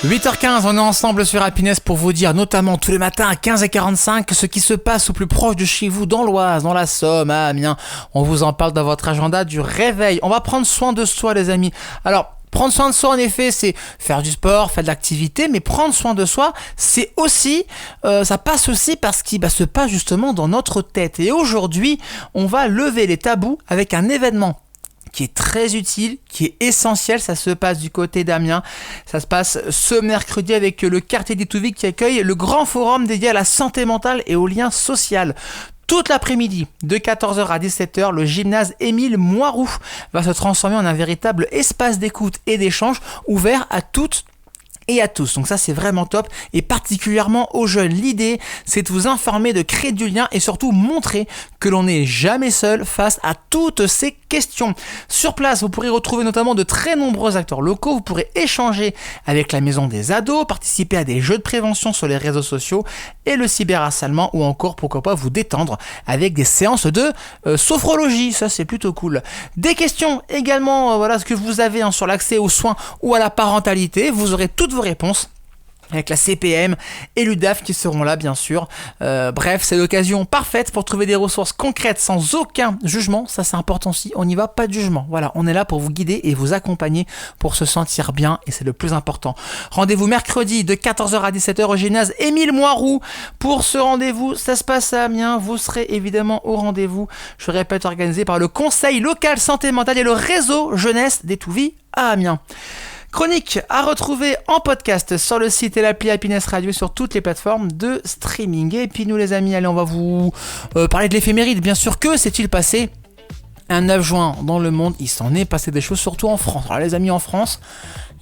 8h15, on est ensemble sur Happiness pour vous dire, notamment tous les matins à 15h45, ce qui se passe au plus proche de chez vous, dans l'Oise, dans la Somme, à Amiens. On vous en parle dans votre agenda du réveil. On va prendre soin de soi, les amis. Alors, prendre soin de soi, en effet, c'est faire du sport, faire de l'activité, mais prendre soin de soi, c'est aussi, ça passe aussi par ce qui se passe justement dans notre tête. Et aujourd'hui, on va lever les tabous avec un événement qui est très utile, qui est essentiel. Ça se passe du côté d'Amiens. Ça se passe ce mercredi avec le quartier d'Itouvik qui accueille le grand forum dédié à la santé mentale et au lien social. Toute l'après-midi, de 14h à 17h, le gymnase Émile Moiroux va se transformer en un véritable espace d'écoute et d'échange ouvert à toutes et à tous. Donc ça, c'est vraiment top, et particulièrement aux jeunes. L'idée, c'est de vous informer, de créer du lien et surtout montrer que l'on n'est jamais seul face à toutes ces questions. Sur place, vous pourrez retrouver notamment de très nombreux acteurs locaux. Vous pourrez échanger avec la maison des ados, participer à des jeux de prévention sur les réseaux sociaux et le cyberharcèlement, ou encore, pourquoi pas, vous détendre avec des séances de sophrologie. Ça, c'est plutôt cool. Des questions également, voilà ce que vous avez sur l'accès aux soins ou à la parentalité. Vous aurez toutes vos réponses avec la CPM et l'UDAF qui seront là, bien sûr. Bref, c'est l'occasion parfaite pour trouver des ressources concrètes sans aucun jugement. Ça, c'est important aussi. On n'y va, pas de jugement. Voilà, on est là pour vous guider et vous accompagner pour se sentir bien, et c'est le plus important. Rendez-vous mercredi de 14h à 17h au gymnase Émile Moiroux pour ce rendez-vous. Ça se passe à Amiens. Vous serez évidemment au rendez-vous, je répète, organisé par le Conseil local santé mentale et le réseau jeunesse d'Étouvie à Amiens. Chronique à retrouver en podcast sur le site et l'appli Happiness Radio, sur toutes les plateformes de streaming. Et puis nous, les amis, allez, on va vous parler de l'éphéméride. Bien sûr, que s'est-il passé un 9 juin dans le monde? Il s'en est passé des choses, surtout en France. Alors les amis, en France,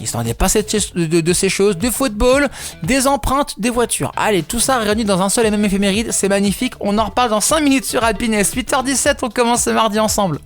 il s'en est passé de ces choses, du football, des empreintes, des voitures. Allez, tout ça réuni dans un seul et même éphéméride, c'est magnifique. On en reparle dans 5 minutes sur Happiness. 8h17, on commence ce mardi ensemble.